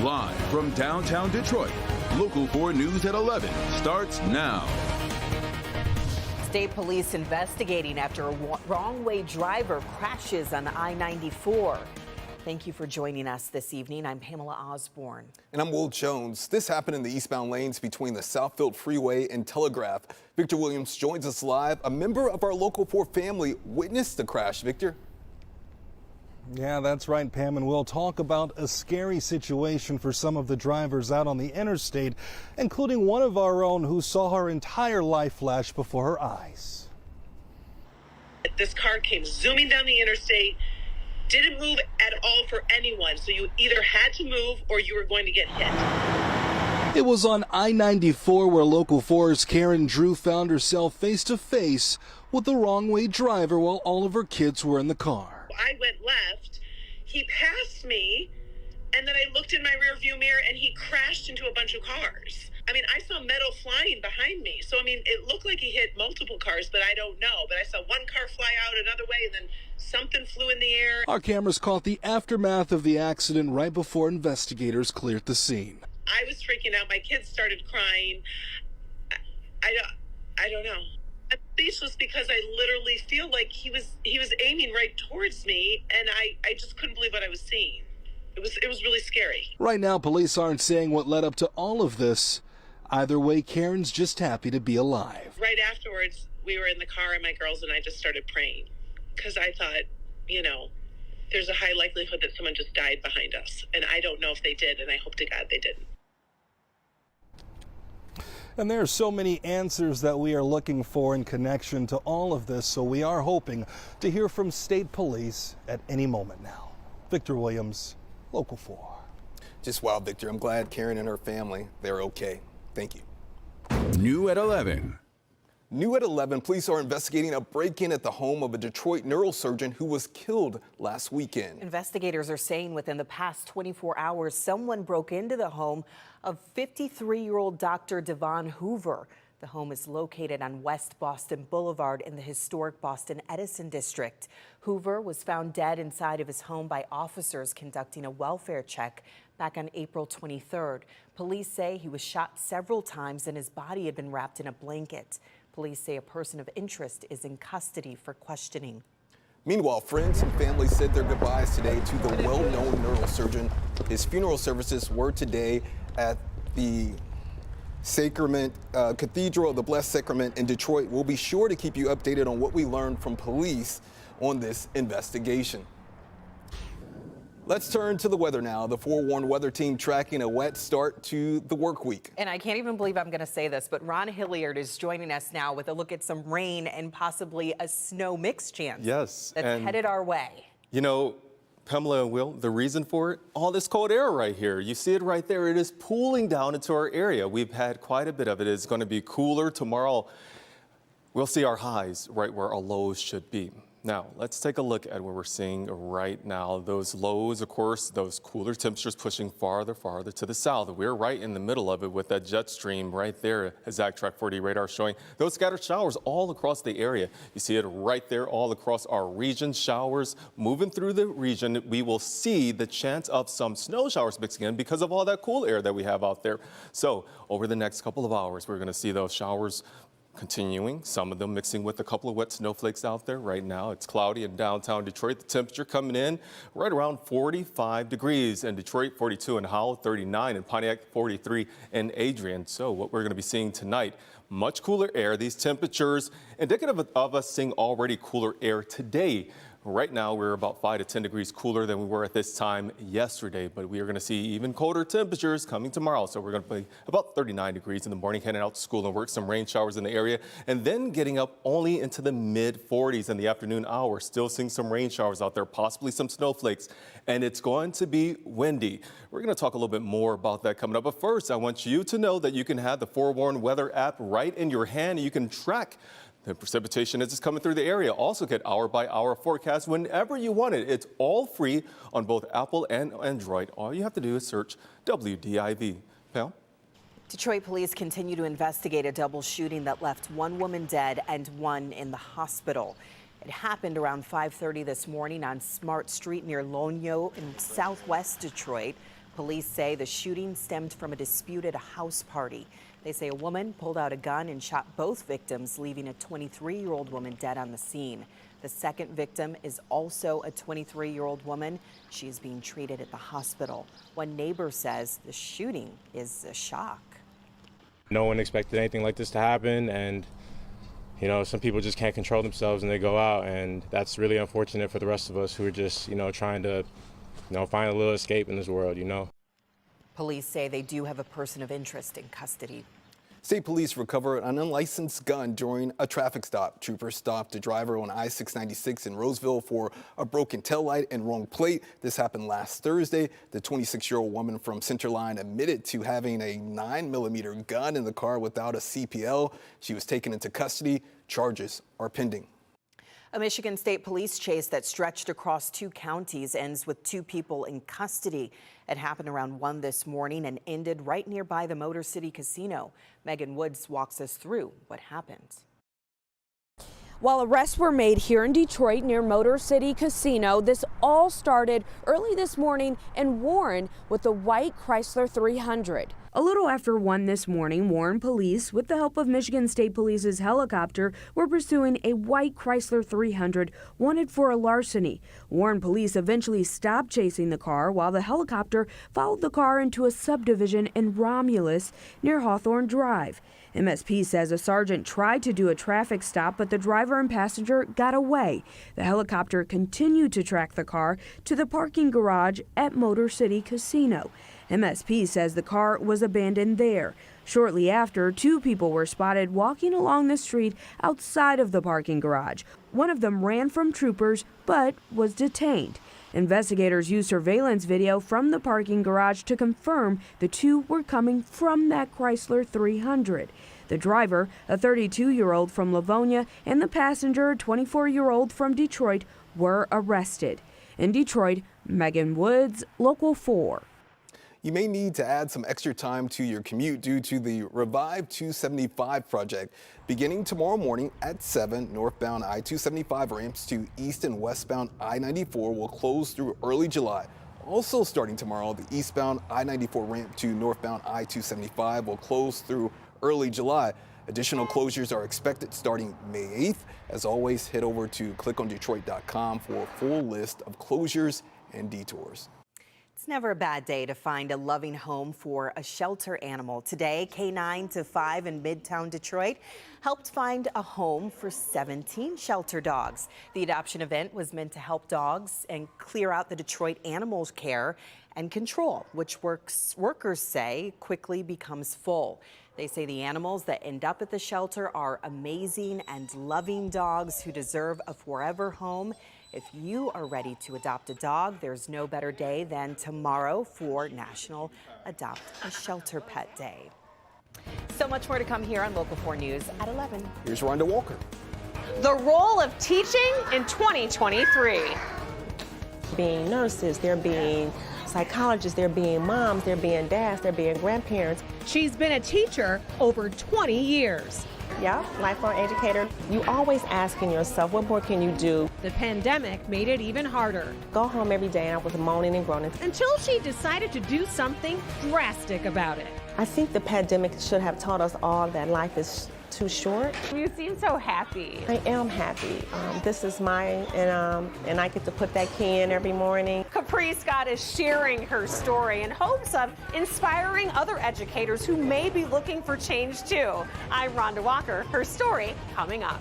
Live from downtown Detroit, Local 4 News at 11 starts now. State police investigating after a wrong-way driver crashes on I-94. Thank you for joining us this evening. I'm Pamela Osborne. And I'm Will Jones. This happened in the eastbound lanes between the Southfield Freeway and Telegraph. Victor Williams joins us live. A member of our Local 4 family witnessed the crash. Victor? Yeah, that's right, Pam, and we'll talk about a scary situation for some of the drivers out on the interstate, including one of our own who saw her entire life flash before her eyes. This car came zooming down the interstate, didn't move at all for anyone, so you either had to move or you were going to get hit. It was on I-94 where Local 4's Karen Drew found herself face-to-face with the wrong-way driver while all of her kids were in the car. I went left, he passed me, and then I looked in my rear view mirror and he crashed into a bunch of cars. I mean, I saw metal flying behind me. So, I mean, it looked like he hit multiple cars, but I don't know. But I saw one car fly out another way and then something flew in the air. Our cameras caught the aftermath of the accident right before investigators cleared the scene. I was freaking out. My kids started crying. I don't know. I'm speechless because I literally feel like he was aiming right towards me, and I just couldn't believe what I was seeing. It was really scary. Right now, police aren't saying what led up to all of this. Either way, Karen's just happy to be alive. Right afterwards, we were in the car, and my girls and I just started praying because I thought, you know, there's a high likelihood that someone just died behind us, and I don't know if they did, and I hope to God they didn't. And there are so many answers that we are looking for in connection to all of this, so we are hoping to hear from state police at any moment now. Victor Williams, Local 4. Just wow, Victor. I'm glad Karen and her family, they're okay. Thank you. New at 11. New at 11, police are investigating a break-in at the home of a Detroit neurosurgeon who was killed last weekend. Investigators are saying within the past 24 hours, someone broke into the home of 53-year-old Dr. Devon Hoover. The home is located on West Boston Boulevard in the historic Boston Edison district. Hoover was found dead inside of his home by officers conducting a welfare check back on April 23rd. Police say he was shot several times and his body had been wrapped in a blanket. Police say a person of interest is in custody for questioning. Meanwhile, friends and family said their goodbyes today to the well-known neurosurgeon. His funeral services were today at the Sacrament Cathedral of the Blessed Sacrament in Detroit. We'll be sure to keep you updated on what we learned from police on this investigation. Let's turn to the weather now. The forewarned weather team tracking a wet start to the work week. And I can't even believe I'm going to say this, but Ron Hilliard is joining us now with a look at some rain and possibly a snow mix chance. Yes. That's headed our way. You know, Pamela and Will, the reason for it, all this cold air right here. You see it right there. It is pooling down into our area. We've had quite a bit of it. It's going to be cooler tomorrow. We'll see our highs right where our lows should be. Now, let's take a look at what we're seeing right now. Those lows, of course, those cooler temperatures pushing farther to the south. We're right in the middle of it with that jet stream right there, as Track 4D radar showing. Those scattered showers all across the area. You see it right there all across our region. Showers moving through the region. We will see the chance of some snow showers mixing in because of all that cool air that we have out there. So over the next couple of hours, we're going to see those showers continuing, some of them mixing with a couple of wet snowflakes out there. Right now, it's cloudy in downtown Detroit. The temperature coming in right around 45 degrees in Detroit, 42 in Howell, 39 in Pontiac, 43 in Adrian. So what we're going to be seeing tonight, much cooler air. These temperatures indicative of us seeing already cooler air today. Right now, we're about 5 to 10 degrees cooler than we were at this time yesterday, but we are going to see even colder temperatures coming tomorrow. So we're going to be about 39 degrees in the morning, heading out to school and work, some rain showers in the area, and then getting up only into the mid-40s in the afternoon hour. Still seeing some rain showers out there, possibly some snowflakes, and it's going to be windy. We're going to talk a little bit more about that coming up, but first, I want you to know that you can have the Forewarned Weather app right in your hand. You can track the precipitation as it's coming through the area. Also get hour-by-hour forecast whenever you want it. It's all free on both Apple and Android. All you have to do is search WDIV. Pal? Detroit police continue to investigate a double shooting that left one woman dead and one in the hospital. It happened around 5:30 this morning on Smart Street near Lonyo in southwest Detroit. Police say the shooting stemmed from a dispute at a house party. They say a woman pulled out a gun and shot both victims, leaving a 23-year-old woman dead on the scene. The second victim is also a 23-year-old woman. She is being treated at the hospital. One neighbor says the shooting is a shock. No one expected anything like this to happen, and you know, some people just can't control themselves and they go out, and that's really unfortunate for the rest of us who are just, trying to, find a little escape in this world, Police say they do have a person of interest in custody. State police recovered an unlicensed gun during a traffic stop. Troopers stopped a driver on I-696 in Roseville for a broken taillight and wrong plate. This happened last Thursday. The 26-year-old woman from Centerline admitted to having a 9mm gun in the car without a CPL. She was taken into custody. Charges are pending. A Michigan State Police chase that stretched across 2 counties ends with 2 people in custody. It happened around 1 this morning and ended right nearby the Motor City Casino. Megan Woods walks us through what happened. While arrests were made here in Detroit near Motor City Casino, this all started early this morning in Warren with the white Chrysler 300. A little after 1 this morning, Warren police, with the help of Michigan State Police's helicopter, were pursuing a white Chrysler 300 wanted for a larceny. Warren police eventually stopped chasing the car while the helicopter followed the car into a subdivision in Romulus near Hawthorne Drive. MSP says a sergeant tried to do a traffic stop, but the driver and passenger got away. The helicopter continued to track the car to the parking garage at Motor City Casino. MSP says the car was abandoned there. Shortly after, 2 people were spotted walking along the street outside of the parking garage. One of them ran from troopers but was detained. Investigators used surveillance video from the parking garage to confirm the 2 were coming from that Chrysler 300. The driver, a 32-year-old from Livonia, and the passenger, a 24-year-old from Detroit, were arrested. In Detroit, Megan Woods, Local 4. You may need to add some extra time to your commute due to the Revive 275 project. Beginning tomorrow morning at 7, northbound I-275 ramps to east and westbound I-94 will close through early July. Also starting tomorrow, the eastbound I-94 ramp to northbound I-275 will close through early July. Additional closures are expected starting May 8th. As always, head over to clickondetroit.com for a full list of closures and detours. It's never a bad day to find a loving home for a shelter animal. Today, K9 to 5 in Midtown Detroit helped find a home for 17 shelter dogs. The adoption event was meant to help dogs and clear out the Detroit animal care and control, which workers say quickly becomes full. They say the animals that end up at the shelter are amazing and loving dogs who deserve a forever home. If you are ready to adopt a dog, there's no better day than tomorrow for National Adopt a Shelter Pet Day. So much more to come here on Local 4 News at 11. Here's Rhonda Walker. The role of teaching in 2023. Being nurses, they're being psychologists, they're being moms, they're being dads, they're being grandparents. She's been a teacher over 20 years. Yeah, lifelong educator. You always asking yourself, what more can you do? The pandemic made it even harder. Go home every day and I was moaning and groaning. Until she decided to do something drastic about it. I think the pandemic should have taught us all that life is too short. You seem so happy. I am happy. This is mine, and I get to put that key in every morning. Capri Scott is sharing her story in hopes of inspiring other educators who may be looking for change too. I'm Rhonda Walker. Her story coming up.